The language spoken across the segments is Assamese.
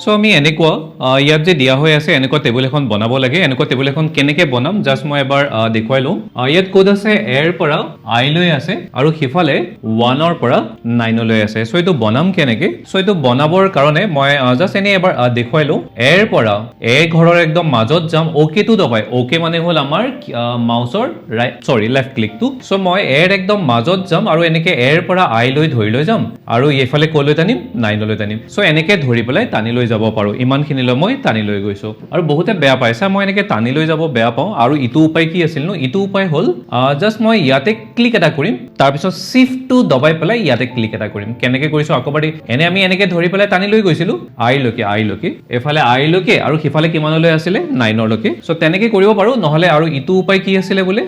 সো আমি এনেকুৱা ইয়াত যে দিয়া হৈ আছে এনেকুৱা টেবুল এখন বনাব লাগে এনেকুৱা টেবুল এখন কেনেকৈ বনাম জাষ্ট মই এবাৰ দেখুৱাই লওঁ ইয়াত কোড আছে এৰ পৰা আই লৈ আছে আৰু সিফালে 1 ৰ পৰা 9 লৈ আছে সো এইটো বনাম কেনেকৈ সো এইটো বনাবৰ কাৰণে মই জাষ্ট এনে এবাৰ দেখুৱাই লওঁ এৰ পৰা এ ঘৰৰ একদম মাজত যাম ওকে টো দবাই ওকে মানে হ'ল আমাৰ মাউচৰ লেফট ক্লিকটো সো মই এৰ একদম মাজত যাম আৰু এনেকৈ এৰ পৰা আই লৈ ধৰি লৈ যাম আৰু এইফালে ক'লৈ টানিম 9 লৈ টানিম সো এনেকৈ ধৰি পেলাই টানি লৈ যাব পাৰো ইমানখিনিলৈ মই টানি লৈ গৈছো আৰু বহুতে বেয়া পাইছা মই এনেকৈ টানি লৈ যাব বেয়া পাওঁ আৰু ইটো উপায় কি আছিল নো ইটো উপায় হ'ল জাষ্ট মই ইয়াতে ক্লিক এটা কৰিম তাৰপিছত শিফট টো দবাই পেলাই ইয়াতে ক্লিক এটা কৰিম কেনেকৈ কৰিছো আকবাৰি এনে আমি এনেকৈ ধৰি পেলাই টানি লৈ গৈছিলো আই লৈকে এফালে আই লৈকে আৰু সিফালে কিমানলৈ আছিলে 9 লৈকে সো তেনেকৈ কৰিব পাৰো নহলে আৰু ইটো উপায় কি আছিলে বোলে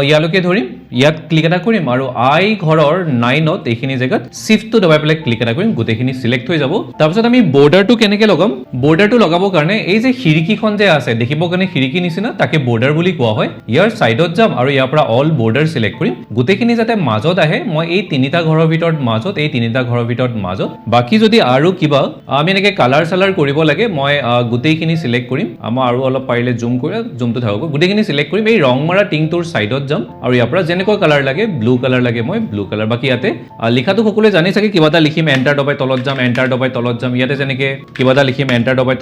ইয়ালৈকে ধৰিম ইয়াত ক্লিক এটা কৰিম আৰু আই ঘৰৰ 9ত এইখিনি জেগাত শিফট টো দবাই পেলাই ক্লিক এটা কৰিম গোটেইখিনি সিলেক্ট হৈ যাব তাৰপিছত আমি বৰ্ডাৰটো কেনেকৈ লগাম বৰ্ডাৰটো লগাবৰ কাৰণে এই যে খিৰিকীখন যে আছে দেখিবৰ কাৰণে খিৰিকী নিচিনা তাকে বৰ্ডাৰ বুলি কোৱা হয় ইয়াৰ সাইডত যাম আৰু ইয়াৰ পৰা অল বৰ্ডাৰ সিলেক্ট কৰিম গোটেইখিনি যাতে মাজত আহে মই এই তিনিটা ঘৰৰ ভিতৰত মাজত বাকি যদি আৰু কিবা আমি এনেকৈ কালাৰ চালাৰ কৰিব লাগে মই গোটেইখিনি সিলেক্ট কৰিম আমাৰ আৰু অলপ পাৰিলে জুম কৰি জুমটো থাকক গোটেইখিনি সিলেক্ট কৰিম এই ৰং মাৰা টিংটোৰ সাইডত যাম আৰু ইয়াৰ পৰা যেনেকুৱা কালাৰ লাগে ব্লু কালাৰ লাগে মই ব্লু কালাৰ বাকি ইয়াতে লিখাটো সকলোৱে জানি চাগে কিবা এটা লিখিম এন্টাৰ দবাই তলত যাম এন্টাৰ দবাই তলত যাম ইয়াতে যেনেকৈ কিবা এটা লিখিম এন্টাৰ দবাই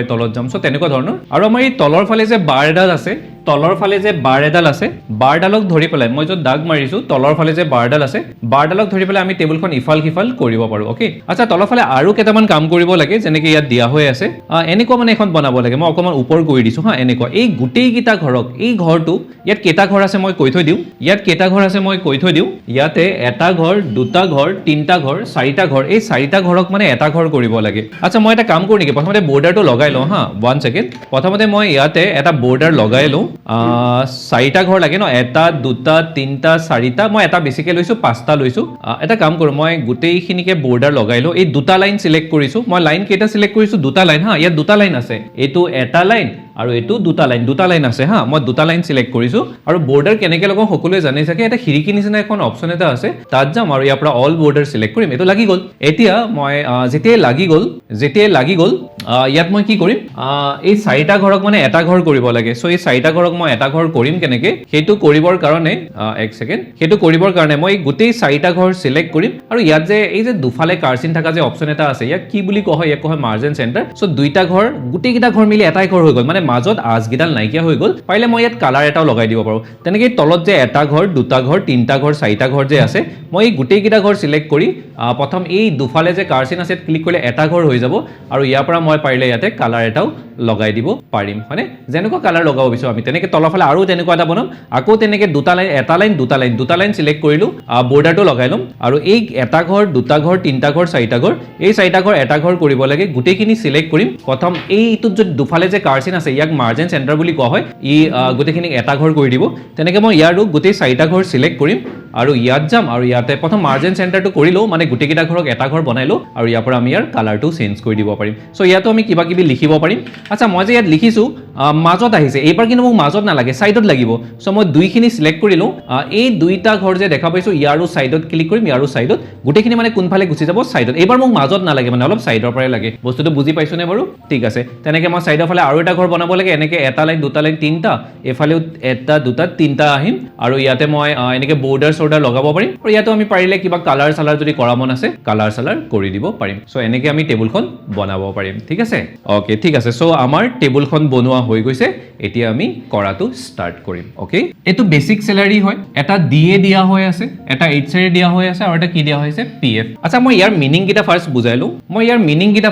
তলত যাম সো তেনেকুৱা ধৰণৰ আৰু আমাৰ এই তলৰ ফালে যে বাৰ এডাল আছে তলৰ ফালে যে বাৰ এডাল আছে বাৰডালক ধৰি পেলাই মই য'ত দাগ মাৰিছো তলৰ ফালে যে বাৰডাল আছে বাৰডালক ধৰি পেলাই আমি টেবুলখন ইফাল সিফাল কৰিব পাৰো ওকে আচ্ছা তলৰ ফালে আৰু কেইটামান কাম কৰিব লাগে যেনেকৈ ইয়াত দিয়া হৈ আছে এনেকুৱা মানে এখন বনাব লাগে মই অকণমান ওপৰ কৰি দিছো হা এনেকুৱা এই গোটেইকেইটা ঘৰক এই ঘৰটো ইয়াত কেইটা ঘৰ আছে মই কৈ থৈ দিওঁ ইয়াতে এটা ঘৰ দুটা ঘৰ তিনিটা ঘৰ চাৰিটা ঘৰ এই চাৰিটা ঘৰক মানে এটা ঘৰ কৰিব লাগে আচ্ছা মই এটা কাম কৰো নেকি প্ৰথমতে বৰ্ডাৰটো লগাই লওঁ হা 1 সেকেন্ড প্ৰথমতে মই ইয়াতে এটা বৰ্ডাৰ লগাই লওঁ চাৰিটা ঘৰ লাগে ন এটা দুটা তিনিটা চাৰিটা মই এটা বেছিকে লৈছো পাঁচটা লৈছো এটা কাম কৰো মই গোটেইখিনিকে বৰ্ডাৰ লগাই লওঁ এই দুটা লাইন সিলেক্ট কৰিছো মই লাইন কেইটা সিলেক্ট কৰিছো দুটা লাইন হা ইয়াত দুটা লাইন আছে এইটো এটা লাইন আৰু এইটো দুটা লাইন আছে হা মই দুটা লাইন সিলেক্ট কৰিছো আৰু বৰ্ডাৰ কেনেকৈ লগাওঁ সকলোৱে জানি থাকে এটা খিৰিকী নিচিনা এখন অপচন এটা আছে তাত যাম আৰু ইয়াৰ পৰা অল বৰ্ডাৰ সিলেক্ট কৰিম এইটো লাগি গ'ল এতিয়া মই যেতিয়াই লাগি গ'ল ইয়াত মই কি কৰিম এই চাৰিটা ঘৰক মানে এটা ঘৰ কৰিব লাগে সো এই চাৰিটা ঘৰক মই এটা ঘৰ কৰিম কেনেকৈ সেইটো কৰিবৰ কাৰণে এক সেকেন্ড সেইটো কৰিবৰ কাৰণে মই গোটেই চাৰিটা ঘৰ সিলেক্ট কৰিম আৰু ইয়াত যে এই যে দুফালে কাৰ্চিন থকা যে অপচন এটা আছে ইয়াক কি বুলি কোৱা হয় ইয়াক কোৱা হয় মাৰ্জিন চেণ্টাৰ সো দুইটা ঘৰ গোটেইকেইটা ঘৰ মিলি এটাই ঘৰ হৈ গ'ল মানে মাজত আজগিডাল নাইকিয়া হৈ গ'ল পাৰিলে মই ইয়াত কালাৰ এটাও লগাই দিব পাৰোঁ তেনেকৈ তলত যে এটা ঘৰ দুটা ঘৰ তিনিটা ঘৰ চাৰিটা ঘৰ যে আছে মই এই গোটেইকেইটা ঘৰ সিলেক্ট কৰি প্ৰথম এই দুফালে যে কাৰ্চিন আছে ক্লিক কৰিলে এটা ঘৰ হৈ যাব আৰু ইয়াৰ পৰা মই পাৰিলে ইয়াতে কালাৰ এটাও লগাই দিব পাৰিম হয়নে যেনেকুৱা কালাৰ লগাব বিচাৰোঁ আমি তেনেকৈ তলৰ ফালে আৰু তেনেকুৱা এটা বনাম আকৌ তেনেকৈ দুটা লাইন সিলেক্ট কৰিলোঁ বৰ্ডাৰটো লগাই ল'ম আৰু এই এটা ঘৰ দুটা ঘৰ তিনিটা ঘৰ চাৰিটা ঘৰ এই চাৰিটা ঘৰ এটা ঘৰ কৰিব লাগে গোটেইখিনি সিলেক্ট কৰিম প্ৰথম এইটোত যদি দুফালে যে কাৰ্চিন আছে ইয়াক মাৰ্জিন চেণ্টাৰ বুলি কোৱা হয় ই গোটেইখিনিক এটা ঘৰ কৰি দিব তেনেকৈ মই ইয়াৰো গোটেই চাৰিটা ঘৰ সিলেক্ট কৰিম আৰু ইয়াত যাম আৰু ইয়াতে প্ৰথম মাৰ্জিন চেণ্টাৰটো কৰি লওঁ মানে গোটেইকেইটা ঘৰক এটা ঘৰ বনাই লওঁ আৰু ইয়াৰ পৰা আমি ইয়াৰ কালাৰটো চেঞ্জ কৰি দিব পাৰিম সো ইয়াতো আমি কিবা কিবি লিখিব পাৰিম আচ্ছা মই যে ইয়াত লিখিছোঁ মাজত আহিছে এইবাৰ কিন্তু মোক মাজত নালাগে সাইডত লাগিব সো মই দুইখিনি সিলেক্ট কৰি লওঁ এই দুইটা ঘৰ যে দেখা পাইছোঁ ইয়াৰো সাইডত ক্লিক কৰিম ইয়াৰো সাইডত গোটেইখিনি মানে কোনফালে গুচি যাব সাইডত এইবাৰ মোক মাজত নালাগে মানে অলপ সাইডৰ পৰাই লাগে বস্তুটো বুজি পাইছোনে বাৰু ঠিক আছে তেনেকৈ মই সাইডৰ ফালে আৰু এটা ঘৰ বনাব লাগে এনেকৈ এটা লাইন দুটা লাইন তিনিটা এফালেও এটা দুটা তিনিটা আহিম আৰু ইয়াতে মই এনেকৈ বৰ্ডাৰ লগাব পাৰিম আৰু ইয়াতো আমি পাৰিলে কিবা কালাৰ চালাৰ যদি কৰা মন আছে কালাৰ চালাৰ কৰি দিব পাৰিম সো এনেকৈ আমি টেবুলখন বনাব পাৰিম ঠিক আছে ওকে ঠিক আছে সো আমাৰ টেবুলখন বনোৱা হৈ গৈছে এতিয়া আমি কৰাটো ষ্টাৰ্ট কৰিম ওকে এইটো বেসিক স্যালাৰি হয় এটা ডিএ দিয়া হৈ আছে এটা এইচআৰ দিয়া হৈ আছে আৰু এটা কি দিয়া হৈছে পিএফ আচ্ছা মই ইয়াৰ মিনিং কিটা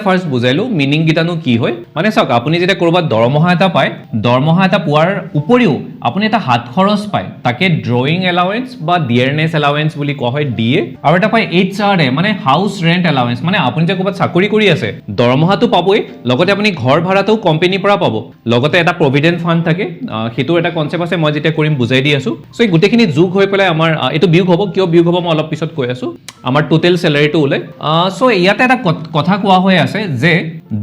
ফাৰ্স্ট বুজাইলো মিনিং কিটানো কি হয় মানে চাওক আপুনি যেতিয়া কৰবাত দৰমহা এটা পায় দৰমহা এটা পোৱাৰ উপৰিও আপুনি এটা হাত খৰচ পায় তাকে ড্ৰয়িং এলাউৱেন্স বা ডিয়াৰনেছ এলাউৱেন্স বুলি কোৱা হয় ডিএ আৰু এটা পায় এইচআৰএ মানে হাউস ৰেন্ট এলাউৱেন্স মানে আপুনি যে কৰবাত চাকৰি কৰি আছে দৰমহাটো পাবই লগতে আপুনি ঘৰ ভাড়াটো কোম্পানীৰ পৰা পাব লগতে এটা প্ৰভিডেন্ট ফাণ্ড থাকে সেইটো এটা কনসেপ্ট আছে মই যেতিয়া কৰিম বুজাই দি আছো সো এই গোটেইখিনি যোগ হৈ পেলাই আমাৰ এটো বিয়োগ হ'ব কিয় বিয়োগ হ'ব মই অলপ পিছত কৈ আছো আমাৰ টোটাল স্যালাৰিটো ওলাই সো ইয়াতে এটা কথা কোৱা হৈ আছে যে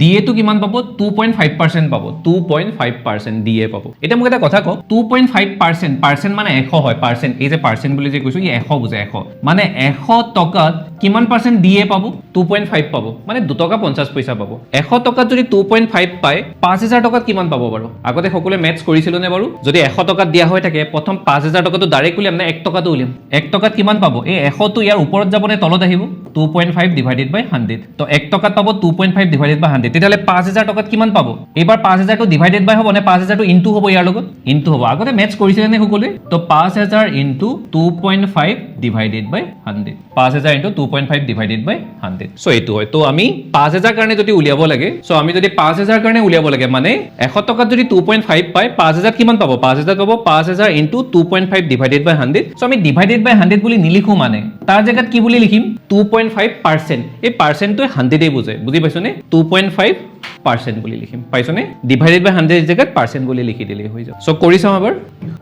DA টো কিমান পাব 2.5% পাব 2.5% DA পাব এটা মোক এটা কথা কওক 2.5% পার্সেন্ট মানে 100 হয় পার্সেন্ট এই যে পার্সেন্ট বুলি যে কৈছো ই 100 বুঝে 100 মানে 100 টকাত কিমান পার্সেন্ট DA পাব 2.5 পাব মানে 2 টকা 50 পইচা পাব 100 টকাত যদি 2.5 পায় 5000 টকাত কিমান পাব বাৰু আগতে সকলোৱে ম্যাথছ কৰিছিল নে বাৰু যদি 100 টকাত দিয়া হয় থাকে প্ৰথম 5000 টকাটো ডাইৰেক্ট উলিয়াম না 1 টকাটো উলিয়াম 1 টকাত কিমান পাব এই 100 টো ইয়াৰ ওপৰত যাব নে তলত আহিব 2.5 ডিভাইডেড বাই 100 তো 1 টকাত পাব 2.5 ডিভাইডেড বাই 100 তেতিয়ালে 5000 টকাত কিমান পাব এবাৰ 5000 টো ডিভাইডেড বাই হ'ব নে 5000 টো ইনটু হ'ব ইয়াৰ লগত ইনটু হ'ব আগতে ম্যাথছ কৰিছিল নে সকলোৱে তো 5000 ইনটু 2.5 ডিভাইডেড বাই 100 5000 ইনটু 2.5 ডিভাইডেড বাই 100 সো এইটো হয় তো আমি 5000 কাৰণে যদি উলিয়াব লাগে সো আমি যদি 5000 কাৰণে উলিয়াব লাগে মানে 100 টকাত যদি 2.5 পায় 5000 কিমান পাব 5000 পাব 5000 ইনটু 2.5 ডিভাইডেড বাই 100 সো আমি ডিভাইডেড বাই 100 বুলি নিলিখো মানে তাৰ জায়গাত কি বুলি লিখিম 2.5% এই পার্সেন্টটো 100 এ বুঝায় বুজি পাইছনে 2.5% বুলি লিখিম পাইছনে ডিভাইডেড বাই 100 জায়গাত পার্সেন্ট বুলি লিখি দিলে হৈ যাব সো কৰি চাম এবাৰ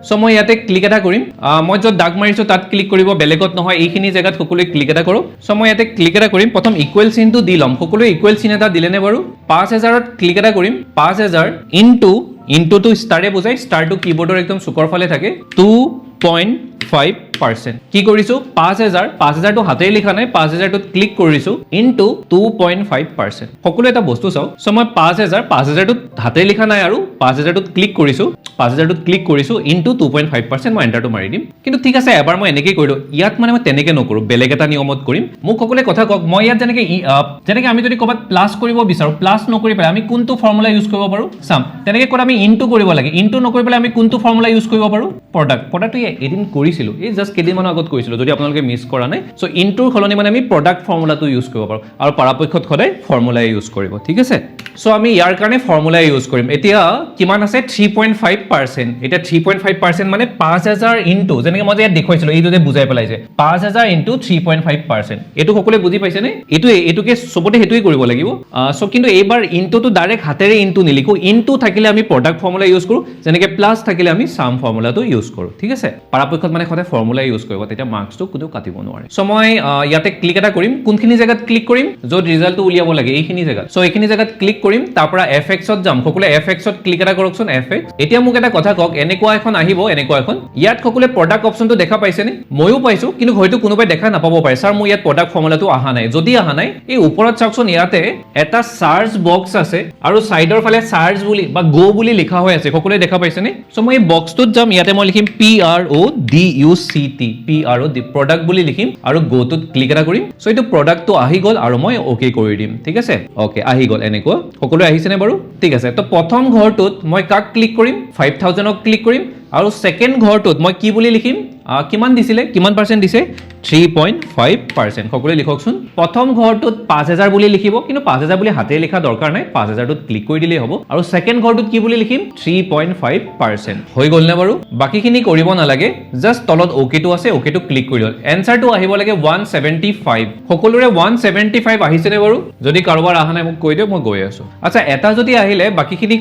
সো মই ইয়াতে ক্লিক এটা কৰিম মই যত দাগ মাৰিছো তাত ক্লিক কৰিব বেলেগত নহয় এইখিনি জায়গাত সকলোৱে ক্লিক এটা কৰক সো মই ইয়াতে ক্লিক এটা কৰিম প্ৰথম ইকুৱেল চিনটো দি লম সকলোৱে ইকুৱেল চিন এটা দিলে নে বাৰু 5000 ত ক্লিক এটা কৰিম 5000 ইনটু টু স্টাৰে বুজাই স্টাৰ টু কিবোৰ্ডৰ একদম সুকৰ ফালে থাকে 2.5% কি কৰিছো 5000 টো হাতেই লিখা নাই 5000 টো ক্লিক কৰিছো ইনটু 2.5% সকলো এটা বস্তু চাও সো মই 5000 টো হাতেই লিখা নাই আৰু 5000 টো ক্লিক কৰিছো ইনটু 2.5% মই এন্টাৰটো মাৰি দিম কিন্তু ঠিক আছে এবাৰ মই এনেকৈ কৰিলো ইয়াত মানে মই তেনেকৈ নকৰো বেলেগ এটা নিয়মত কৰিম মোক সকলোৱে কথা কক মই ইয়াত যেনেকৈ আমি যদি কবাত প্লাস কৰিব বিচাৰো প্লাস নকৰি পেলাই আমি কোনটো ফৰ্মুলা ইউজ কৰিব পাৰো চাম তেনেকৈ কৰা আমি ইনটু কৰিব লাগে ইনটু নকৰি পেলাই আমি কোনটো ফৰ্মুলা ইউজ কৰিব পাৰো প্ৰডাক্টটো এদিন কৰিছিলো এই জাস্ট কেইদিনমানৰ আগত কৰিছিলো যদি আপোনালোকে মিস কৰা নাই সো ইনটুৰ খলনি মানে আমি প্ৰডাক্ট ফৰ্মুলাটো ইউজ কৰিব পাৰো আৰু পৰাপক্ষত খদাই ফৰ্মুলা ইউজ কৰিব ঠিক আছে সো আমি ইয়াৰ কাৰণে ফৰ্মুলা ইউজ কৰিম এতিয়া কিমান আছে 3.5% এটা 3.5% মানে 5000 ইনটু যেনেকৈ মই ইয়াত দেখুৱাইছিলো এইটো যে বুজাই পেলাই যে 5000 ইনটু 3.5% এটো সকলোৱে বুজি পাইছে নে এটোকে সবতে হেতুই কৰিব লাগিব সো কিন্তু এইবাৰ ইনটুটো ডাইৰেক্ট হাতেৰে ইনটু নিলিখো ইনটু থাকিলে আমি প্ৰডাক্ট ফৰ্মুলা ইউজ কৰো যেনেকৈ প্লাস থাকিলে আমি সাম ফৰ্মুলাটো ইউজ কৰো ঠিক আছে পৰাপক্ষত মানে খদাই ফৰ্মুলা ইউজ কৰিব তেতিয়া মাৰ্কসটো কোনেও কাটিব নোৱাৰে সো মই ইয়াতে ক্লিক এটা কৰিম কোনখিনি জায়গাত ক্লিক কৰিম যত ৰিজাল্টটো উলিয়াব লাগে এইখিনি জায়গাত সো এইখিনি জায়গাত ক্লিক কৰিম তাৰ পৰা fx ত যাম সকলোৱে fx ত ক্লিক এটা কৰকচোন fx এতিয়া মোক এটা কথা কক এনেকুৱা এখন আহিব এনেকুৱা এখন ইয়াত সকলোৱে প্ৰডাক্ট অপচনটো দেখা পাইছে নে ময়ো পাইছো কিন্তু হয়তো কোনোবাই দেখা নাপাব পাৰে স্যাৰ মই ইয়াত প্ৰডাক্ট ফৰ্মুলাটো আহা নাই যদি আহা নাই এই ওপৰত চাওকচোন ইয়াতে এটা সাৰ্চ বক্স আছে আৰু সাইডৰ ফালে সাৰ্চ বুলি বা গো বুলি লিখা হৈ আছে সকলোৱে দেখা পাইছে নে সো মই এই বক্সটোত যাম ইয়াতে মই লিখিম PRODUCT প্ৰডাক্ট বুলি লিখিম আৰু গো টোত ক্লিক এটা কৰিম সো এইটো প্ৰডাক্টটো আহি গল আৰু মই ওকে কৰি দিম ঠিক আছে ওকে আহি গল এনেকুৱা সকলোৱে আহিছে নে বাৰু ঠিক আছে তো প্ৰথম ঘৰটোত মই কাক ক্লিক কৰিম 5000 ক ক্লিক কৰিম আৰু সেকেন্ড ঘৰটোত মই কি বুলি লিখিম কিমান দিছিলে কিমান পাৰ্সেন্ট দিছে 3.5% সকলোৱে লিখকচোন প্ৰথম ঘৰটোত 5000 বুলি লিখিব কিন্তু 5000 বুলি হাতে লিখা দৰকাৰ নাই 5000 টোত ক্লিক কৰি দিলে হ'ব আৰু সেকেন্ড ঘৰটোত কি বুলি লিখিম 3.5% হৈ গল নে বাৰু বাকিখিনি কৰিব নালাগে জাস্ট তলত ওকে টো আছে ওকে টো ক্লিক কৰি দিল এনসাৰটো আহিব লাগে 175 সকলোৰে 175 আহিছে নে বাৰু যদি কাৰোবাৰ আহা নাই মোক কৈ দিও মই গৈ আছো আচ্ছা এটা যদি আহিলে বাকিখিনি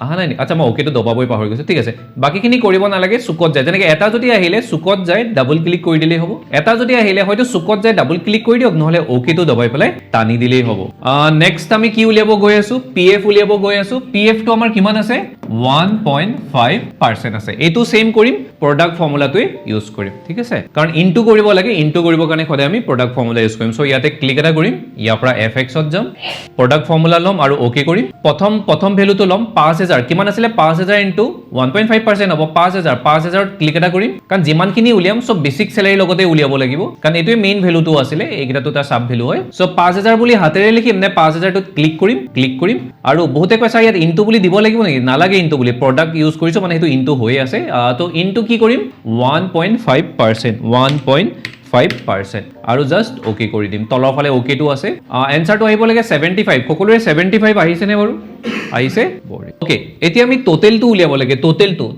আহা নাই আচ্ছা মই ওকে টো দবাবই পাহৰি গৈছো ঠিক আছে বাকিখিনি কৰিব নালাগে সুকত যায় যেনেকৈ এটা যদি আহিলে সুকত যায় ডাবল ক্লিক কৰি দিলেই হ'ব এটা যদি আহিলে হয়তো সুকত যায় ডাবল ক্লিক কৰি দিওক নহলে ওকে টো দবাই পেলাই টানি দিলেই হ'ব নেক্সট আমি কি উলিয়াব গৈ আছো পিএফ উলিয়াব গৈ আছো পিএফ টো আমাৰ কিমান আছে 1.5% আছে এটো সেম কৰিম প্ৰডাক্ট ফৰ্মুলাটোই ইউজ কৰিম ঠিক আছে কাৰণ ইনটু কৰিব লাগে ইনটু কৰিব কাৰণে খদাই আমি প্ৰডাক্ট ফৰ্মুলা ইউজ কৰিম সো ইয়াতে ক্লিক এটা কৰিম ইয়াৰ পৰা fx ত যাম প্ৰডাক্ট ফৰ্মুলা লম আৰু ওকে কৰিম প্ৰথম ভ্যালুটো লম 5000 কিমান আছিল 5000 ইনটু 1.5% হ'ব 5000 ক্লিক এটা কৰিম কাৰণ যিমানখিনি উলিয়াম সব বেসিক স্যালাৰি লগতে উলিয়াব লাগিব কাৰণ এটোই মেইন ভ্যালুটো আছিল এইগিটাটো তাৰ সাব ভ্যালু হয় সো 5000 বুলি হাতেৰে লিখিম নে 5000 টোত ক্লিক কৰিম আৰু বহুতে কৈছা ইয়াত ইনটু বুলি দিব লাগিব নেকি নালাগে ইনটু বুলি প্ৰডাক্ট ইউজ কৰিছো মানে হেতু ইনটু হৈ আছে তো ইনটু কি কৰিম 1.5% আৰু জাস্ট ওকে কৰি দিম তলৰ ফালে ওকে টো আছে এনসাৰটো আহিব লাগে 75 সকলোৰে 75 আহিছে নে বাৰু আহিছে বঢ়ি ওকে এতিয়া আমি টোটেলটো উলিয়াব লাগে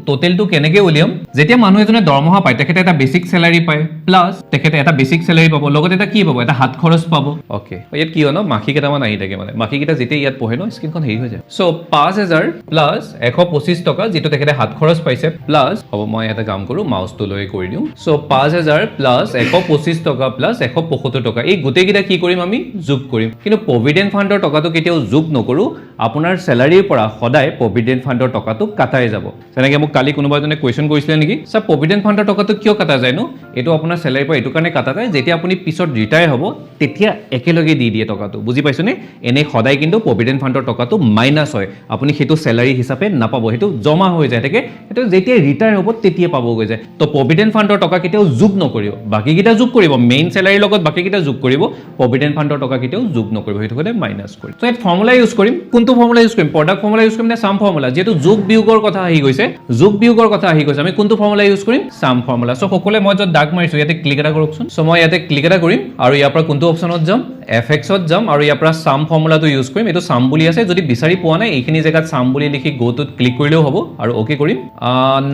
টোটেলটো কেনেকৈ উলিয়াম যেতিয়া মানুহ এজনে দৰমহা পায় তেখেতে এটা বেসিক স্যালাৰি পায় প্লাস তেখেতে এটা বেসিক স্যালাৰি পাব লগতে এটা কি পাব এটা হাত খৰচ পাব ওকে ইয়াত কি হয় ন মাখি কেটামান আহি থাকে মানে মাখি কেটা যেতিয়া ইয়াত পঢ়ে ন স্ক্ৰিনখন হেৰি হৈ যায় সো 5000 প্লাস 125 টকা যেটো তেখেতে হাত খৰচ পাইছে প্লাস হ'ব মই এটা কাম কৰো মাউসটো লৈ কৰি দিও সো 5000 প্লাস 125 টকা প্লাস প্লাস 175 টকা এই গোটেইকেইটা কি কৰিম আমি যোগ কৰিম কিন্তু প্ৰভিডেন্ট ফাণ্ডৰ টকাটো কেতিয়াও যোগ নকৰো আপোনাৰ স্যালাৰিৰ পৰা সদায় প্ৰভিডেন্ট ফাণ্ডৰ টকাটো কাটাই যাব যেনেকৈ মোক কালি কোনোবা এজনে কোৱেশ্চন কৰিছিলে নেকি স্যাৰ প্ৰভিডেন্ট ফাণ্ডৰ টকাটো কিয় কাটা যায় নো এটো আপোনাৰ স্যালাৰিৰ পৰা এটো কাৰণে কাটা যায় যেতিয়া আপুনি পিছত ৰিটায়াৰ হ'ব তেতিয়া একেলগে দি দিয়ে টকাটো বুজি পাইছনে এনে সদায় কিন্তু প্ৰভিডেন্ট ফাণ্ডৰ টকাটো মাইনাস হয় আপুনি হেতু স্যালাৰি হিচাপে নাপাব হেতু জমা হৈ যায় থাকে হেতু যেতিয়া ৰিটায়াৰ হ'ব তেতিয়া পাব গৈ যায় তো প্ৰভিডেন্ট ফাণ্ডৰ টকা কেতিয়াও যোগ নকৰিব বাকিকিটা যোগ কৰিব মেইন স্যালাৰিৰ লগত বাকিকিটা যোগ কৰিব প্ৰভিডেন্ট ফাণ্ডৰ টকা কেতিয়াও যোগ নকৰিব হেতু কাৰণে মাইনাস কৰিব তো এই ফৰ্মুলা ইউজ কৰিম কোনটো ফৰ্মুলা ইউজ কৰিম প্ৰডাক্ট ফৰ্মুলা ইউজ কৰিম নে সাম ফৰ্মুলা যেহেতু যোগ বিয়োগৰ কথা আহি গৈছে যোগ বিয়োগৰ কথা আহি গৈছে আমি কোনটো ফৰ্মুলা ইউজ কৰিম সাম ফৰ্মুলা সো সকলে মই যত দাগ মাৰিছো ইয়াতে ক্লিক এটা কৰকচোন সো মই ইয়াতে ক্লিক এটা কৰিম আৰু ইয়াৰ পৰা কোনটো অপচনত যাম fx ত যাম আৰু ইয়াৰ পৰা সাম ফৰ্মুলাটো ইউজ কৰিম এটো সাম বুলি আছে যদি বিচাৰি পোৱা নাই এইখিনি জায়গাত সাম বুলি লিখি গো টুত ক্লিক কৰিলেও হ'ব আৰু ওকে কৰিম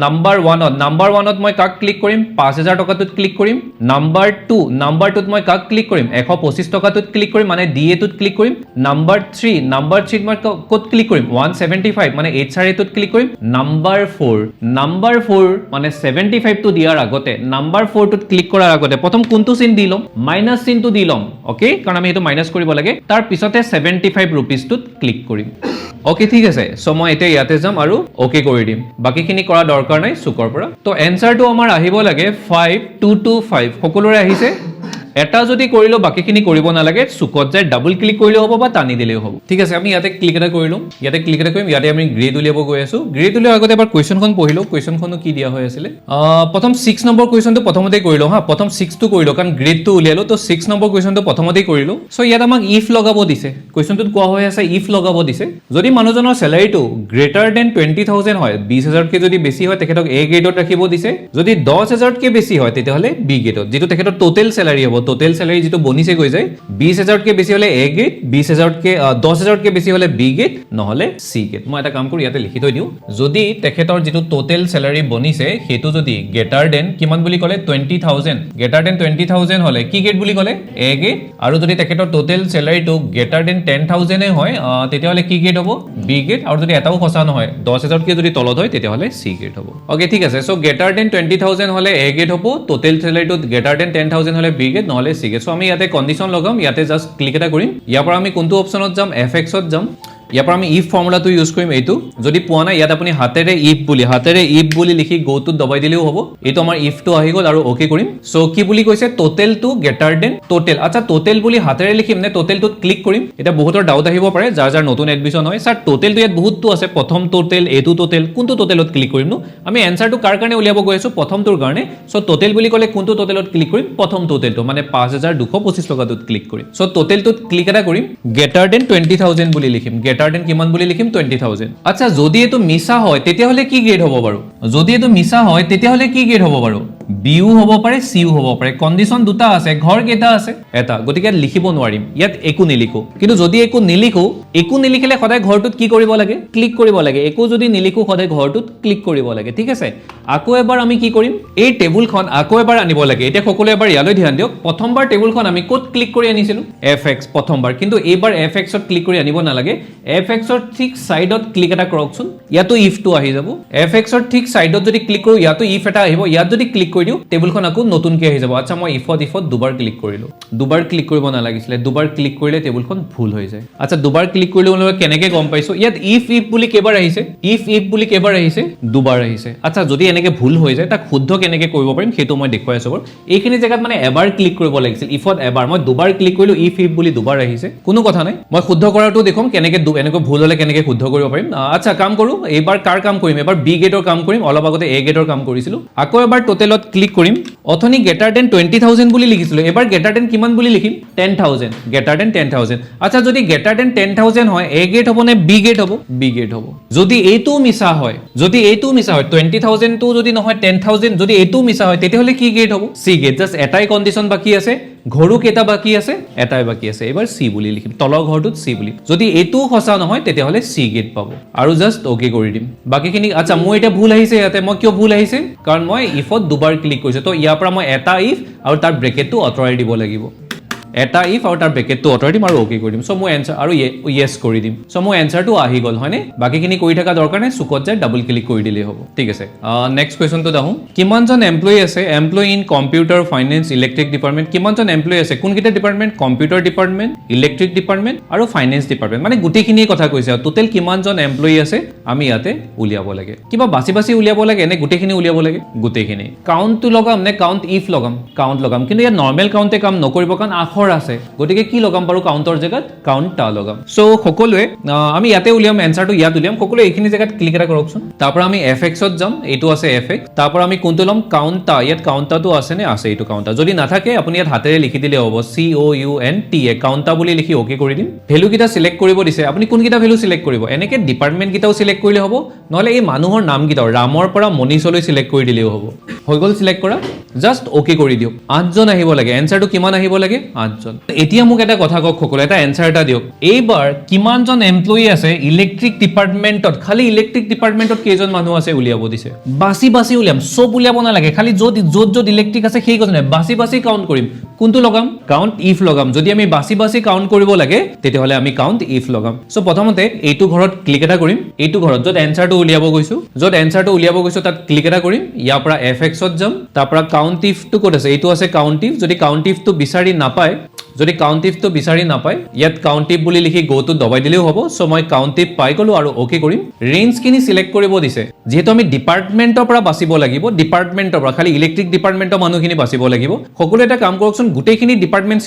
নাম্বাৰ 1 ত মই কাক ক্লিক কৰিম 5000 টকাটোত ক্লিক কৰিম নাম্বাৰ 2 ত মই কাক ক্লিক কৰিম 125 টকাটোত ক্লিক কৰিম মানে DA টোত ক্লিক কৰিম নাম্বাৰ 3 ত মই কত ক্লিক কৰিম 175 মানে 8 টোত ক্লিক কৰিম নাম্বাৰ 4 মানে 75 টো দিয়াৰ আগতে নাম্বাৰ 4 টোত ক্লিক কৰাৰ আগতে প্ৰথম কোনটো চিন দি লম মাইনাস চিনটো দি লম ওকে কাৰণ আমি এটো মাইনাস কৰিব লাগে তাৰ পিছতে 75 रुपीस টোত ক্লিক কৰিম ওকে ঠিক আছে সো মই এতিয়া ইয়াতে যাম আৰু ওকে কৰি দিম বাকিখিনি কৰা দৰকাৰ নাই সুকৰ পৰা তো এনসাৰটো আমাৰ আহিব লাগে 5225 সকলোৰে আহিছে এটা যদি কৰিলো বাকিখিনি কৰিব নালাগে সুকত যায় ডাবল ক্লিক কৰিলে হ'ব বা টানি দিলেও হ'ব ঠিক আছে আমি ইয়াতে ক্লিক এটা কৰিলো ইয়াতে ক্লিক এটা কৰিম ইয়াতে আমি গ্ৰেড উলিয়াব গৈ আছো গ্ৰেড উলিয়াৰ আগতে এবাৰ কোৱেশ্চনখন পঢ়িলো কোৱেশ্চনখনো কি দিয়া হৈ আছিল প্ৰথম 6 নম্বৰ কোৱেশ্চনটো প্ৰথমতে কৰিলো হা প্ৰথম 6 টো কৰিলো কাৰণ গ্ৰেডটো উলিয়ালো তো 6 নম্বৰ কোৱেশ্চনটো প্ৰথমতে কৰিলো সো ইয়াত আমাক ইফ লগাব দিছে কোৱেশ্চনটোত কোৱা হৈ আছে ইফ লগাব দিছে যদি মানুহজনৰ স্যালাৰিটো গ্ৰেটাৰ দেন 20000 হয় 20000 কে যদি বেছি হয় তেখেতক এ গ্ৰেডত ৰাখিব দিছে যদি 10000 কে বেছি হয় তেতিয়াহলে বি গ্ৰেডত যেটো তেখেতৰ টোটাল স্যালাৰি হ'ব টোটাল স্যালাৰি যেটো বনিছে গৈ যায় 20000 কে বেছি হলে এ গ্ৰেড 20000 কে 10000 কে বেছি হলে বি গ্ৰেড নহলে সি গ্ৰেড মই এটা কাম কৰো ইয়াতে লিখি থৈ দিও যদি তেখেতৰ যেটো টোটাল স্যালাৰি বনিছে হেতু যদি গ্ৰেটাৰ দেন কিমান বুলি কলে 20000 গ্ৰেটাৰ দেন 20000 হলে কি গ্ৰেড বুলি কলে এ গ্ৰেড আৰু যদি তেখেতৰ টোটাল স্যালাৰিটো গ্ৰেটাৰ দেন 10000 এ হয় তেতিয়াহলে কি গ্ৰেড হ'ব বি গ্ৰেড আৰু যদি এটাও খসা নহয় 10000 কে যদি তলত হয় তেতিয়াহলে সি গ্ৰেড হ'ব ওকে ঠিক আছে সো গ্ৰেটাৰ দেন 20000 হলে এ গ্ৰেড হ'ব টোটাল স্যালাৰিটো গ্ৰেটাৰ দেন 10000 হলে বি গ্ৰেড নহলে সি গ্ৰেড সো আমি ইয়াতে কন্ডিশন লগাম ইয়াতে জাস্ট ক্লিক এটা কৰিম ইয়াৰ পৰা আমি কোনটো অপচনত যাম fx ত যাম ইয়াৰ পৰা আমি ইফ ফৰ্মুলাটো ইউজ কৰিম এইটো যদি পোৱা নাই ইয়াত আপুনি হাতেৰে ইফ বুলি লিখি গো টু দবাই দিলেও হ'ব এইটো আমাৰ ইফটো আহি গল আৰু ওকে কৰিম সো কি বুলি কৈছে total to greater than total আচ্ছা টোটাল বুলি হাতেৰে লিখিম নে টোটালটোত ক্লিক কৰিম এটা বহুতৰ ডাউট আহিব পাৰে যাৰ নতুন এডমিশন হয় স্যাৰ টোটালটো ইয়াত বহুতটো আছে প্ৰথম টোটাল এটো টোটাল কোনটো টোটালত ক্লিক কৰিম নো আমি এনসাৰটো কাৰ কাৰণে উলিয়াব গৈ আছো প্ৰথমটোৰ কাৰণে সো টোটাল বুলি ক'লে কোনটো টোটালত ক্লিক কৰিম প্ৰথম টোটালটো মানে 5225 টকাটোত ক্লিক কৰিম সো টোটালটোত ক্লিক এটা কৰিম গ্ৰেটাৰ দেন 20000 বুলি লিখিম গ্ৰেটাৰ দেন কিমান বুলি লিখিম 20000 আচ্ছা যদি এটো মিছা হয় তেতিয়াহলে কি গ্ৰেড হ'ব বাৰু যদি এটো মিছা হয় তেতিয়াহলে কি গ্ৰেড হ'ব বাৰু বিউ হ'ব পাৰে সিউ হ'ব পাৰে কন্ডিশন দুটা আছে ঘৰ কেটা আছে এটা গতিকে লিখিব নোৱাৰিম ইয়াত একো নিলিখো কিন্তু যদি একো নিলিখিলে সদায় ঘৰটোত কি কৰিব লাগে ক্লিক কৰিব লাগে একো যদি নিলিখো সদায় ঘৰটোত ক্লিক কৰিব লাগে ঠিক আছে আকৌ এবাৰ আমি কি কৰিম এই টেবুলখন আকৌ এবাৰ আনিব লাগে এতিয়া সকলো এবাৰ ইয়ালৈ ধ্যান দিয়ক প্ৰথমবাৰ টেবুলখন আমি ক'ত ক্লিক কৰি আনিছিলো fx প্ৰথমবাৰ কিন্তু এইবাৰ fx ত ক্লিক কৰি আনিব নালাগে fx ৰ ঠিক সাইডত ক্লিক এটা কৰকচোন ইয়াতো ইফটো আহি যাব fx ৰ ঠিক সাইডত যদি ক্লিক কৰো ইয়াতো ইফ এটা আহিব ইয়াত যদি ক্লিক কৰি দিও টেবুলখন আকৌ নতুনকৈ আহি যাব আচ্ছা মই ইফত দুবাৰ ক্লিক কৰিলো দুবাৰ ক্লিক কৰিব নালাগিছিলে দুবাৰ ক্লিক কৰিলে টেবুলখন ভুল হৈ যায় আচ্ছা দুবাৰ ক্লিক কৰিলে মই কেনেকৈ গম পাইছো ইয়াত ইফ বুলি কেবাৰ আহিছে দুবাৰ আহিছে আচ্ছা যদি এনেকৈ ভুল হৈ যায় তাক শুদ্ধ কেনেকৈ কৰিব পাৰিম সেইটো মই দেখুৱাই আছো এইখিনি জায়গাত মানে এবাৰ ক্লিক কৰিব লাগিছিল ইফত এবাৰ মই দুবাৰ ক্লিক কৰিলো ইফ বুলি দুবাৰ আহিছে কোনো কথা নাই মই শুদ্ধ কৰাটো দেখুৱাম কেনেকৈ এনেকৈ ভুল হলে কেনেকৈ শুদ্ধ কৰিব পাৰিম আচ্ছা কাম কৰো এইবাৰ কাৰ কাম কৰিম এবাৰ বি গ্ৰেডৰ কাম কৰিম অলপ আগতে এ গ্ৰেডৰ কাম কৰিছিলো আকৌ এবাৰ টোটালত ক্লিক কৰিম অথনি গ্ৰেটাৰ দেন 20000 বুলি লিখিছিলো এবাৰ গ্ৰেটাৰ দেন কিমান বুলি লিখিম 10000 গ্ৰেটাৰ দেন 10000 আচ্ছা যদি গ্ৰেটাৰ দেন 10000 হয় এ গ্ৰেড হ'ব নে বি গ্ৰেড হ'ব বি গ্ৰেড হ'ব যদি এইটো মিছা হয় 20000 টো যদি নহয় 10000 যদি এইটো মিছা হয় তেতিয়াহলে কি গ্ৰেড হ'ব সি গ্ৰেড জাস্ট এটাই কন্ডিশন বাকি আছে ঘৰু কেটা বাকি আছে এটাই বাকি আছে এবাৰ সি বুলি লিখিম তলৰ ঘৰটোত সি বুলি যদি এইটো সঁচা নহয় তেতিয়াহলে সি গ্ৰেড পাব আৰু জাস্ট ওকে কৰি দিম বাকিখিনি আচ্ছা মই এটা ভুল আহিছে ইয়াতে মই কিয় ভুল আহিছে কাৰণ মই ইফত দুবাৰ ক্লিক কৰিছো তো ইয়াৰ পৰা মই এটা ইফ আৰু তাৰ ব্ৰেকেটটো আঁতৰাই দিব লাগিব এটা ইফ আৰু তাৰ ব্ৰেকেটটো আঁতৰাই দিম আৰু অ'কে কৰি দিম চ' মই এনচাৰ আৰু য়েছ কৰি দিম চ' মোৰ এনচাৰটো আহি গ'ল হয়নে বাকীখিনি কৰি থকা দৰকাৰ নাই চুকত যায় ডাবল ক্লিক কৰি দিলেই হ'ব ঠিক আছে নেক্সট কুৱেশ্যনটোত আহোঁ কিমানজন এমপ্লয়ী আছে employee in computer finance electric department কিমানজন এমপ্লয়ী আছে কোনকেইটা department computer department electric department আৰু ফাইনেন্স ডিপাৰ্টমেণ্ট মানে গোটেইখিনিয়ে কথা কৈছে আৰু টোটেল কিমানজন এমপ্লয়ী আছে আমি ইয়াতে উলিয়াব লাগে কিবা বাছি বাছি উলিয়াব লাগে এনে গোটেইখিনি উলিয়াব লাগে গোটেইখিনি কাউণ্টটো লগাম নে কাউণ্ট ইফ লগাম কাউণ্ট লগাম কিন্তু ইয়াত নৰ্মেল কাউণ্টে কাম নকৰিব কাৰণ আখৰ আছে গতিকে কি লগাম বাৰু কাউণ্টৰ জেগাত কাউণ্টটা লগাম চ' সকলোৱে আমি ইয়াতে উলিয়াম এনচাৰটো ইয়াত উলিয়াম সকলোৱে এইখিনি জেগাত ক্লিক এটা কৰকচোন তাৰ পৰা আমি এফএক্সত যাম এইটো আছে এফএক্স তাৰ পৰা আমি কোনটো ল'ম কাউণ্টটা ইয়াত কাউণ্টটাটো আছে নে আছে এইটো কাউণ্টটা যদি নাথাকে আপুনি ইয়াত হাতেৰে লিখি দিলে হ'ব COUNTA কাউণ্টটা বুলি লিখি অ'কে কৰি দিম ভেলু কেইটা সিলেক্ট কৰিব দিছে আপুনি কোনকেইটা ভেলু সিলেক্ট কৰিব এনেকে ডিপাৰ্টমেণ্ট কেইটাও সিলেক্ট কৰিলে হ'ব নহলে এই মানুহৰ নামকেইটাও ৰামৰ পৰা মনীষলৈ সিলেক্ট কৰি দিলেও হ'ব হৈ গ'ল সিলেক্ট কৰা জাষ্ট অ'কে কৰি দিয়ক 8জন আহিব লাগে এনচাৰটো কিমান আহিব লাগে 8জন এতিয়া মোক এটা কথা কওক সকলো এটা এনচাৰ এটা দিয়ক এইবাৰ কিমানজন এমপ্লয়ী আছে ইলেক্ট্ৰিক ডিপাৰ্টমেণ্টত খালি ইলেক্ট্ৰিক ডিপাৰ্টমেণ্টত কেইজন মানুহ আছে উলিয়াব দিছে বাছি বাছি উলিয়াম চব উলিয়াব নালাগে খালি য'ত য'ত ইলেক্ট্ৰিক আছে সেই কথা বাছি বাছি কাউণ্ট কৰিম কোনটো লগাম কাউণ্ট ইফ লগাম যদি আমি বাছি বাছি কাউণ্ট কৰিব লাগে তেতিয়াহ'লে আমি কাউণ্ট ইফ লগাম চ' প্ৰথমতে এইটো ঘৰত ক্লিক এটা কৰিম এইটো ঘৰত য'ত এনচাৰটো উলিয়াব গৈছো তাত ক্লিক এটা কৰিম ইয়াৰ পৰা এফএক্সত যাম তাৰ পৰা কাউণ্ট ইফটো ক'ত আছে এইটো আছে কাউণ্ট ইফ যদি কাউণ্ট ইফটো বিচাৰি নাপায় ইয়াত কাউণ্ট ইফ বুলি লিখি গ'টো দবাই দিলেও হ'ব চ' মই কাউণ্ট ইফ পাই গ'লো আৰু অ'কে কৰিম ৰেঞ্জখিনি সিলেক্ট কৰিব দিছে যিহেতু আমি ডিপাৰ্টমেণ্টৰ পৰা বাচিব লাগিব ডিপাৰ্টমেণ্টৰ পৰা খালি ইলেক্ট্ৰিক ডিপাৰ্টমেণ্টৰ মানুহখিনি বাচিব লাগিব সকলোৱে এটা কাম কৰকচোন গোটেইখিনি ডিপাৰ্টমেণ্ট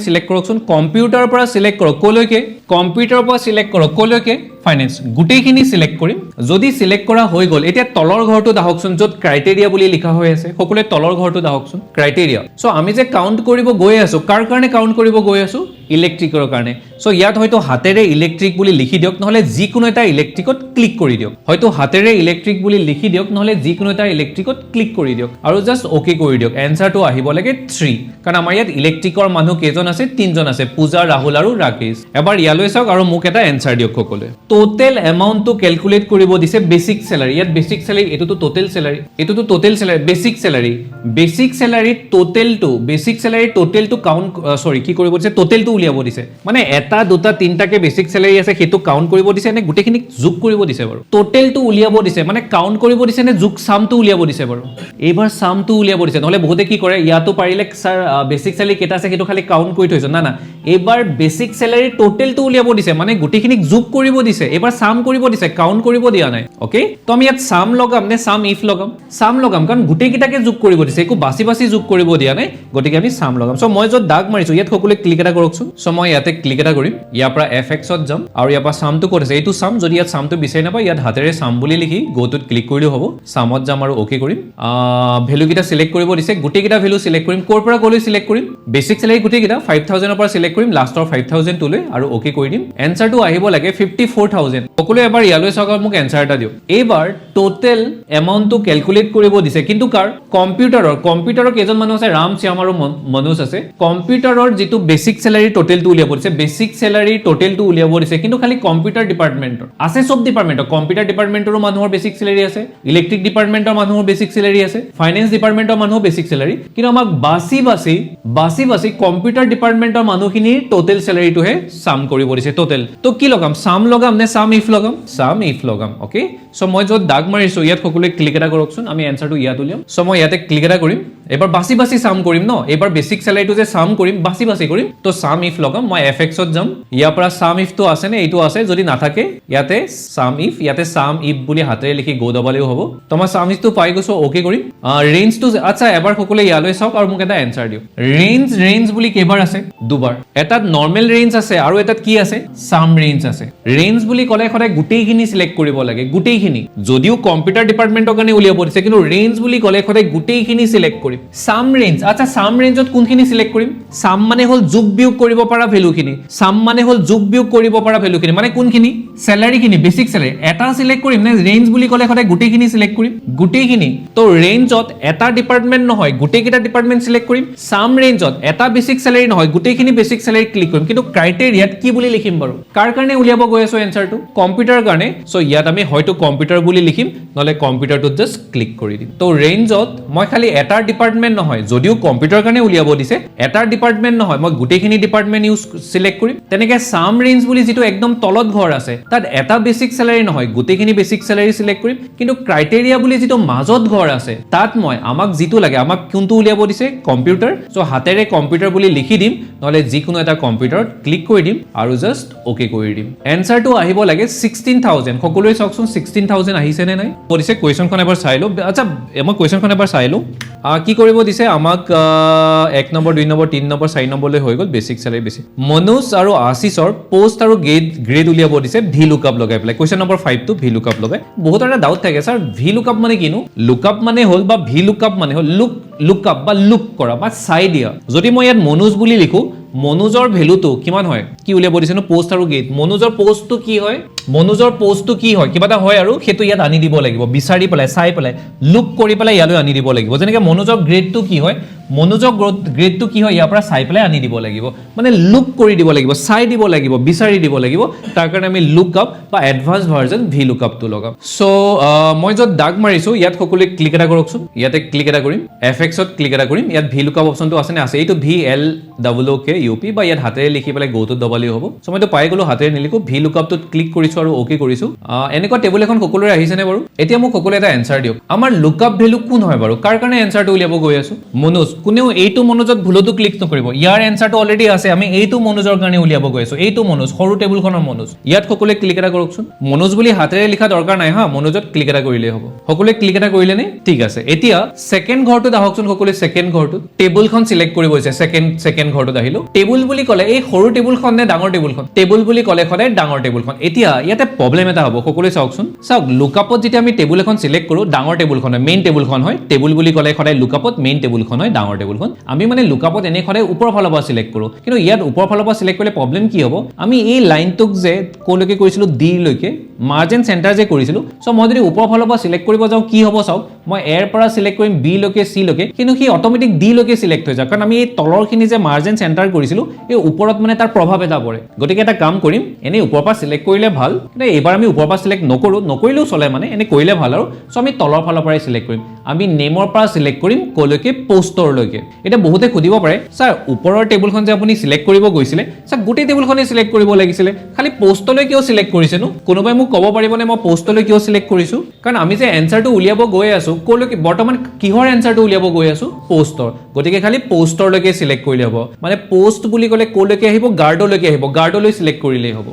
সিলেক্ট কৰকচোন কম্পিউটাৰৰ পৰা সিলেক্ট কৰক ক'লৈকে কম্পিউটাৰৰ পৰা সিলেক্ট কৰক ক'লৈকে ফাইনেন্স গোটেইখিনি সিলেক্ট কৰিম যদি সিলেক্ট কৰা হৈ গ'ল এতিয়া তলৰ ঘৰটো দাহকচোন য'ত ক্ৰাইটেৰিয়া বুলি লিখা হৈ আছে সকলোৱে তলৰ ঘৰটো দাহকচোন ক্ৰাইটেৰিয়া চ' আমি যে কাউণ্ট কৰিব গৈ আছো কাৰ কাৰণে কাউণ্ট কৰিব গৈ আছো ইলেক্ট্ৰিকৰ কাৰণে চ' ইয়াত হয়তো হাতেৰে ইলেক্ট্ৰিক বুলি লিখি দিয়ক নহলে যিকোনো এটা ইলেক্ট্ৰিকত ক্লিক কৰি দিয়ক আৰু জাষ্ট অ'কে কৰি দিয়ক এনচাৰটো আহিব লাগে 3 কাৰণ আমাৰ ইয়াত ইলেক্ট্ৰিকৰ মানুহ কেইজন আছে 3জন আছে পূজা ৰাহুল আৰু ৰাকেশ এবাৰ ইয়ালৈ চাওক আৰু মোক এটা এনচাৰ দিয়ক সকলোৱে টোটেল এমাউণ্টটো কেলকুলেট কৰিব দিছে বেসিক স্যালাৰি ইয়াত বেসিক স্যালাৰি এটোটো টোটেল স্যালাৰি বেসিক স্যালাৰি টোটেলটো কাউন্ট কি কৰিব দিছে টোটেলটো উলিয়াব দিছে মানে এটা দুটা তিনটাকে বেসিক স্যালাৰি আছে হেতু কাউন্ট কৰিব দিছে নে গুটেখিনি যোগ কৰিব দিছে বাৰু টোটেলটো উলিয়াব দিছে মানে কাউন্ট কৰিব দিছে নে যোগ সামটো উলিয়াব দিছে বাৰু এইবাৰ সামটো উলিয়াব দিছে নহলে বহুতে কি কৰে ইয়াতো পাৰিলে স্যাৰ বেসিক স্যালাৰি কেটা আছে হেতু খালি কাউন্ট কৰি থৈছে না এইবাৰ বেসিক স্যালাৰি টোটেলটো উলিয়াব দিছে মানে গুটেখিনি যোগ কৰিব দিছে এবাৰ সাম কৰিব দিছে কাউন্ট কৰিব দিয়া নাই ওকে তো আমি ইয়াত সাম লগাম নে সাম ইফ লগাম সাম লগাম কাৰণ গুটেকিটাকে যোগ কৰিব দিছে একো বাছি বাছি যোগ কৰিব দিয়া নাই গতিকে আমি সাম লগাম সো মই যত দাগ মাৰিছো ইয়াত সকলোৱে ক্লিক এটা কৰকচোন সো মই ইয়াতে ক্লিক এটা কৰিম ইয়াৰ পৰা এফএক্সত যাম আৰু ইয়াৰ পৰা সামটো কৰিছে এইটো সাম যদি ইয়াত সামটো বিচাৰি নাপায় ইয়াত হাতেৰে সাম বুলি লিখি গ'টোত ক্লিক কৰিলেও হ'ব সামত যাম আৰু ওকে কৰিম ভ্যালু কিটা সিলেক্ট কৰিব দিছে গুটেকিটা ভ্যালু সিলেক্ট কৰিম কোৰ পৰা গলৈ সিলেক্ট কৰিম বেসিক স্যালাৰি গুটেকিটা 5000 ৰ পৰা সিলেক্ট কৰিম লাষ্টৰ 5000 টুলৈ আৰু ওকে কৰি দিম এনসাৰটো আহিব লাগে 54000 সকলোৱে এবাৰ ইয়ালৈ চাওক মোক এনসাৰ এটা দিয়ক এইবাৰ টোটেল এমাউণ্টটো ক্যালকুলেট কৰিব দিছে কিন্তু কাৰ কম্পিউটাৰৰ কেজন মানুহ আছে ৰাম শ্যাম আৰু মনোজ আছে কম্পিউটাৰৰ যেটো বেসিক স্যালাৰি টোটেলটো উলিয়াব দিছে বেসিক স্যালাৰি টোটেলটো উলিয়াব দিছে কিন্তু খালি কম্পিউটাৰ ডিপাৰ্টমেণ্টৰ আছে সব ডিপাৰ্টমেণ্টৰ কম্পিউটাৰ ডিপাৰ্টমেণ্টৰ মানুহৰ বেসিক স্যালাৰি আছে ইলেক্ট্ৰিক ডিপাৰ্টমেণ্টৰ মানুহৰ বেসিক স্যালাৰি আছে ফাইনেন্স ডিপাৰ্টমেণ্টৰ মানুহৰ বেসিক স্যালাৰি কিন্তু আমাক বাছি কম্পিউটাৰ ডিপাৰ্টমেণ্টৰ মানুহখিনিৰ টোটেল স্যালাৰিটোহে সাম কৰিব দিছে টোটেল তো কি লগাম সাম লগাম নে সাম ইফ লগাম ওকে সো মই যত দাগ মাৰিছো ইয়াত সকলোৱে ক্লিক এটা কৰকচোন আমি এনসাৰটো ইয়াত উলিয়াম সো মই ইয়াতে ক্লিক এটা কৰিম এবাৰ বাছি সাম কৰিম ন এবাৰ বেসিক স্যালাৰিটো যে সাম কৰিম বাছি কৰিম তো সাম ইফ লগাম মই এফএক্সত যাম ইয়াৰ পৰা সাম ইফটো আছে নে এইটো আছে যদি নাথাকে ইয়াতে সাম ইফ বুলি হাতেৰে লিখি গো দবালেও হ'ব তো মই সাম ইফটো পাই গৈছো ওকে কৰিম ৰেঞ্জটো আচ্ছা এবাৰ সকলোৱে ইয়ালৈ চাওক আৰু মোক এটা এনসাৰ দিও ৰেঞ্জ বুলি কেইবাৰ আছে দুবাৰ এটাত নৰ্মেল ৰেঞ্জ আছে আৰু এটাত কি আছে সাম ৰেঞ্জ আছে ৰেঞ্জ বুলি ক'লে খৰে গুটেইখিনি সিলেক্ট কৰিব লাগে গুটেইখিনি যদিও কম্পিউটাৰ ডিপাৰ্টমেণ্টৰ কাৰণে উলিয়াব দিছে কিন্তু ৰেঞ্জ বুলি ক'লে খৰে গুটেইখিনি সিলেক্ট কৰিম সাম ৰেঞ্জ আচ্ছা সাম ৰেঞ্জত কোনখিনি সিলেক্ট কৰিম সাম মানে হল যোগ বিয়োগ কৰিব পৰা ভ্যালুখিনি মানে কোনখিনি স্যালাৰিখিনি বেসিক স্যালাৰি এটা সিলেক্ট কৰিম নে ৰেঞ্জ বুলি ক'লে খৰে গুটেইখিনি সিলেক্ট কৰিম গুটেইখিনি তো ৰেঞ্জত এটা ডিপাৰ্টমেণ্ট নহয় গুটেইকিটা ডিপাৰ্টমেণ্ট সিলেক্ট কৰিম সাম ৰেঞ্জত এটা বেসিক স্যালাৰি নহয় গুটেইখিনি বেসিক স্যালাৰি ক্লিক কৰিম কিন্তু ক্ৰাইটেৰিয়াত কি বুলি লিখিম বাৰু কাৰ কাৰণে উলিয়াব গৈ আছো এনসাৰটো কম্পিউটাৰ কাৰণে সো ইয়াত আমি হয়তো কম্পিউটাৰ বুলি লিখিম নহলে কম্পিউটাৰটো জাস্ট ক্লিক কৰি দিম তো ৰেঞ্জত মই খালি এটা ডিপাৰ্টমেণ্ট নহয়, যদিও কম্পিউটাৰ কাৰণে উলিয়াব দিছে, এটা ডিপাৰ্টমেণ্ট নহয়, মই গোটেইখিনি ডিপাৰ্টমেণ্ট সিলেক্ট কৰিম। তেনেকে সাম ৰেঞ্জ বুলি যিটো একদম তলত ঘৰ আছে, তাত এটা বেসিক স্যালাৰি নহয়, গোটেইখিনি বেসিক স্যালাৰি সিলেক্ট কৰিম। কিন্তু ক্ৰাইটেৰিয়া বুলি যিটো মাজত ঘৰ আছে, তাত মই আমাক যিটো লাগে, আমাক কোনটো উলিয়াব দিছে, কম্পিউটাৰ। সো হাতেৰে কম্পিউটাৰ বুলি লিখি দিম, নহলে যিকোনো এটা কম্পিউটাৰত ক্লিক কৰি দিম আৰু জাস্ট ওকে কৰি দিম। এনসাৰটো আহিব লাগে 16000। সকলোৱে চাওকচোন 16000 আহিছে নে নাই। পঢ়িছে কোৱেশ্চনখন এবাৰ চাই লও। আচ্ছা মই কোৱেশ্চনখন এবাৰ চাই লও। কি কৰিব দিছে আমাক 1 নম্বৰ 2 নম্বৰ 3 নম্বৰ 4 নম্বৰলৈ হৈ গ'ল বেসিক স্যালাৰি বেসিক। মনোজ আৰু আশিসৰ পোষ্ট আৰু গ্ৰেড উলিয়াব দিছে ভি লুকআপ লগাই পেলাই। কোৱেশ্চন নম্বৰ 5 টো ভি লুকআপ লগাই। বহুত এটা ডাউট থাকে স্যাৰ ভি লুকআপ মানে কিনো? লুকআপ মানে হল বা ভি লুকআপ মানে হল লুকআপ বা লুক কৰা বা চাই দিয়া। যদি মই ইয়াত মনোজ বুলি লিখো, মনোজৰ ভ্যালুটো কিমান হয়, কি উলিয়াব দিছে ন পোষ্ট আৰু গ্ৰেড। মনোজৰ পোষ্টটো কি হয়, মনোজৰ পোষ্টটো কি হয়, কিবা এটা হয় আৰু সেইটো ইয়াত আনি দিব লাগিব, বিচাৰি পেলাই চাই পেলাই লুক কৰি পেলাই ইয়ালৈ আনি দিব লাগিব। যেনেকৈ মনোজৰ গ্ৰেডটো কি হয়, মনোজৰ গ্ৰেডটো কি হয় ইয়াৰ পৰা চাই পেলাই আনি দিব লাগিব, মানে লুক কৰি দিব লাগিব, চাই দিব লাগিব, বিচাৰি দিব লাগিব। তাৰ কাৰণে আমি লুক আপ বা এডভান্স ভাৰ্জন ভি লুক আপটো লগাম। সো মই য'ত দাগ মাৰিছো ইয়াত সকলোৱে ক্লিক এটা কৰকচোন। ইয়াতে ক্লিক এটা কৰিম, এফএক্সত ক্লিক এটা কৰিম। ইয়াত ভি লুক আপ অপশনটো আছে নে? আছে। এইটো VLOOK UP বা ইয়াত হাতেৰে লিখি পেলাই গৌটো দবালেই হ'ব। সো মইতো পাই গলো, হাতেৰে নিলিখো, ভি লুক আপটোত ক্লিক কৰিছো আৰু ওকে কৰিছো। এনেকুৱা টেবুল এখন সকলোৰে আহিছেনে বাৰু? এতিয়া মোক সকলোৱে এটা এনসাৰ দিয়ক। আমাৰ লুক আপ ভ্যালু কোন হয় বাৰু? কাৰ কাৰণে এনসাৰটো উলিয়াব গৈ আছো? মনোজ। কোনেও এইটো মনোজত ভুলতো ক্লিক নকৰিব, ইয়াৰ এনসাৰটো অলৰেডি আছে, আমি এইটো মনোজৰ কাৰণে উলিয়াব গৈ আছো। এইটো মনোজ, সৰু টেবুলখনৰ মনোজ। ইয়াত সকলোৱে ক্লিক এটা কৰকচোন। মনোজ বুলি হাতেৰে লিখা দৰকাৰ নাই হা, মনোজত ক্লিক এটা কৰিলেই হ'ব। সকলোৱে ক্লিক এটা কৰিলে নে? ঠিক আছে। এতিয়া সেকেন্ড ঘৰটোত আহকচোন সকলোৱে। সেকেন্ড ঘৰটোত টেবুলখন সিলেক্ট কৰিব হৈছে। সেকেন্ড ঘৰটোত আহিলো। টেবুল বুলি ক'লে এই সৰু টেবুলখন নে ডাঙৰ টেবুলখন? টেবুল বুলি ক'লে সদায় ডাঙৰ টেবুলখন। এতিয়া ইয়াতে প্ৰবলেম এটা হ'ব, সকলোৱে চাওকচোন। চাওক লুকআপত যেতিয়া আমি টেবুল এখন সিলেক্ট কৰো, ডাঙৰ টেবুলখন হয়, মেইন টেবুলখন হয়। টেবুল বুলি ক'লে সদায় লুকআপত মেইন টেবুলখন হয়, ডাঙৰ টেবুলখন। আমি মানে লুকআপত এনে সদায় ওপৰ ফালৰ পৰা সিলেক্ট কৰো, কিন্তু ইয়াত ওপৰ ফালৰ পৰা সিলেক্ট কৰিলে প্ৰবলেম কি হ'ব, আমি এই লাইনটোক যে কলৈকে কৰিছিলো, ডি লৈকে মাৰ্জিন চেণ্টাৰ যে কৰিছিলো। সো মই যদি ওপৰ ফালৰ পৰা সিলেক্ট কৰিব যাওঁ কি হ'ব চাওক, মই এৰ পৰা সিলেক্ট কৰিম বি লৈকে চি লৈকে, কিন্তু সি অটোমেটিক ডি লৈকে সিলেক্ট হৈ যায়, কাৰণ আমি এই তলৰখিনি যে মাৰ্জিন চেণ্টাৰ কৰিছিলো এই ওপৰত মানে তাৰ প্ৰভাৱ এটা পৰে। গতিকে এটা কাম কৰিম, এনেই ওপৰৰ পৰা সিলেক্ট কৰিলে ভাল, কিন্তু এইবাৰ আমি ওপৰৰ পৰা সিলেক্ট নকৰো, নকৰিলেও চলে, মানে এনে কৰিলে ভাল আৰু। সো আমি তলৰ ফালৰ পৰাই সিলেক্ট কৰিম। আমি নেমৰ পৰা সিলেক্ট কৰিম কলৈকে, পোষ্টৰলৈকে। এটা বহুতে সুধিব পাৰে স্যাৰ ওপৰৰ টেবুলখন যে আপুনি সিলেক্ট কৰিব গৈছিলে, স্যাৰ গোটেই টেবুলখনে সিলেক্ট কৰিব লাগিছিলে, খালি পোষ্টলৈ কিয় সিলেক্ট কৰিছেনো? কোনোবাই মোক ক'ব পাৰিবনে মই পোষ্টলৈ কিয় সিলেক্ট কৰিছো? কাৰণ আমি যে এনসাৰটো উলিয়াব গৈ আছো, কলৈকে বৰ্তমান কিহৰ এনসাৰটো উলিয়াব গৈ আছো? পোষ্টৰ। গতিকে খালি পোষ্টৰলৈকে সিলেক্ট কৰিলে হ'ব। মানে পোষ্ট বুলি ক'লে কলৈকে আহিব? গাৰ্ডলৈকে আহিব, গাৰ্ডলৈ সিলেক্ট কৰিলেই হ'ব।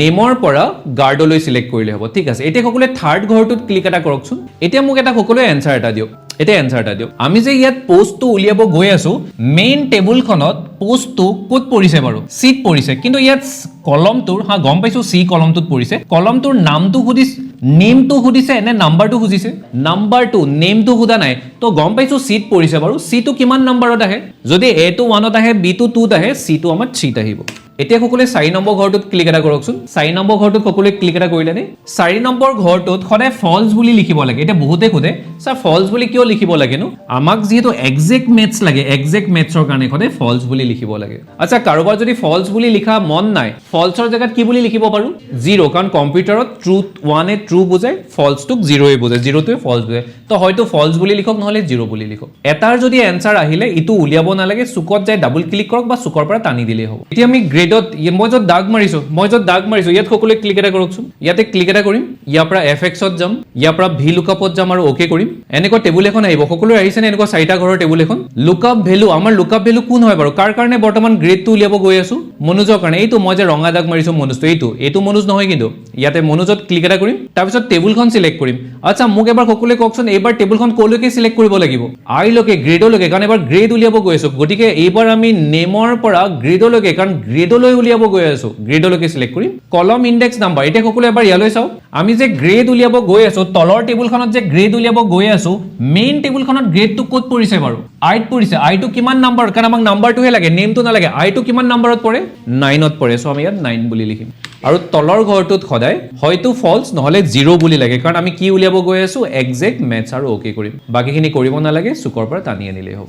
নেমৰ পৰা গাৰ্ডলৈ সিলেক্ট কৰিলে হ'ব। ঠিক আছে। এতিয়া সকলোৱে থাৰ্ড ঘৰটোত ক্লিক এটা কৰকচোন। এতিয়া মোক এটা সকলোৱে এনসাৰ এটা দিয়ক। এটা এনসাৰ এটা দিয়ক। আমি যে ইয়াত পোষ্টটো উলিয়াব গৈ আছো, মেইন টেবুলখনত পোষ্টটো ক'ত পৰিছে বাৰু? সিট পৰিছে, কিন্তু ইয়াত কলমটোৰ, হা গম পাইছো সি কলমটোত পৰিছে, কলমটোৰ নামটো সুধিছে, নেমটো সুধিছে নে নাম্বাৰটো খুজিছে? নাম্বাৰটো, নেমটো সোধা নাই। তো গম পাইছো সিট পৰিছে বাৰু। সিটো কিমান নাম্বাৰত আহে? যদি এ টো 1ত আহে, বি টো 2ত আহে, সি টো আমাৰ 3ত আহিব। এতিয়া সকলোৱে 4 নম্বৰ ঘৰটোত ক্লিক এটা কৰকচোন। 4 নম্বৰ ঘৰটোত সকলোৱে ক্লিক এটা কৰিলে নে? 4 নম্বৰ ঘৰটোত সদায় ফলছ বুলি লিখিব লাগে। এতিয়া বহুতে সোধে স্যাৰ ফলছ বুলি কিয় লিখিব লাগেনো? আমাক যিহেতু এক্সাক্ট মেথছ লাগে, এক্সাক্ট মেথছৰ কাৰণে সদায় ফলছ বুলি লিখিব লাগে। আচ্ছা কাৰোবাৰ যদি ফলছ বুলি লিখা মন নাই, ফলছৰ জেগাত কি বুলি লিখিব পাৰো? 0, কাৰণ কম্পিউটাৰত ট্ৰুথ 1 এ ট্ৰু বুজায়, ফলছটোক 0 এ বুজায়, 0টোৱে ফলছ বুজায়। তো হয়তো ফলছ বুলি লিখক, নহলে 0 বুলি লিখক। এটাৰ যদি এনসাৰ আহিলে ইটো উলিয়াব নালাগে, চুকত যায় ডাবল ক্লিক কৰক বা চুকৰ পৰা টানি দিলেই হ'ব। এতিয়া আমি গ্ৰেডত মই য'ত দাগ মাৰিছো ইয়াত সকলোৱে ক্লিক এটা কৰকচোন। ইয়াতে ক্লিক এটা কৰিম, ইয়াৰ পৰা এফএক্সত যাম, ইয়াৰ পৰা ভি লুকআপত যাম আৰু ওকে কৰিম। এনেকুৱা টেবুল এখন আহিব। সকলোৱে আহিছে নে এনেকুৱা 4টা ঘৰৰ টেবুল এখন? লুকআপ ভ্যালু, আমাৰ লুকআপ ভ্যালু কোন হয় বাৰু? কাৰ কাৰণে বৰ্তমান গ্ৰেডটো উলিয়াব গৈ আছো? মনোজৰ কাৰণে। এইটো মই যে ৰঙা দাগ মাৰিছো মনোজটো, এইটো মনোজ নহয়, কিন্তু ইয়াতে মনোজত ক্লিক এটা কৰিম, তাৰপিছত টেবুলখন সিলেক্ট কৰিম। আচ্ছা মোক এবাৰ সকলোৱে কওকচোন, এইবাৰ টেবুলখন কলৈকে সিলেক্ট কৰিব লাগিব? আইলৈকে, গ্ৰেডলৈকে, কাৰণ এবাৰ গ্ৰেড উলিয়াব গৈ আছো। গতিকে এইবাৰ আমি নেমৰ পৰা গ্ৰেডলৈকে, কাৰণ গ্ৰেডলৈ উলিয়াব গৈ আছো, গ্ৰেডলৈকে সিলেক্ট কৰিম। কলম ইনডেক্স নাম্বাৰ, এতিয়া সকলোৱে এবাৰ ইয়ালৈ চাওক। আমি যে গ্ৰেড উলিয়াব গৈ আছো, তলৰ টেবুলখনত যে গ্ৰেড উলিয়াব গৈ আছো, মেইন টেবুলখনত গ্ৰেডটো ক'ত পৰিছে বাৰু? আইত পৰিছে। আইটো কিমান নাম্বাৰ? কাৰণ আমাক নাম্বাৰটোহে লাগে, নেমটো নালাগে। আইটো কিমান নাম্বাৰত পৰে? 9ত পৰে। সো আমি ইয়াত 9 বুলি লিখিম। আৰু তলৰ ঘৰটোত সদায় হয়তো ফলছ নহলে 0 বুলি লাগে, কাৰণ আমি কি উলিয়াব গৈ আছো? এক্সাক্ট মেথছ, আৰু ওকে কৰিম। বাকীখিনি কৰিব নালাগে, চুকৰ পৰা টানি আনিলেই হ'ব।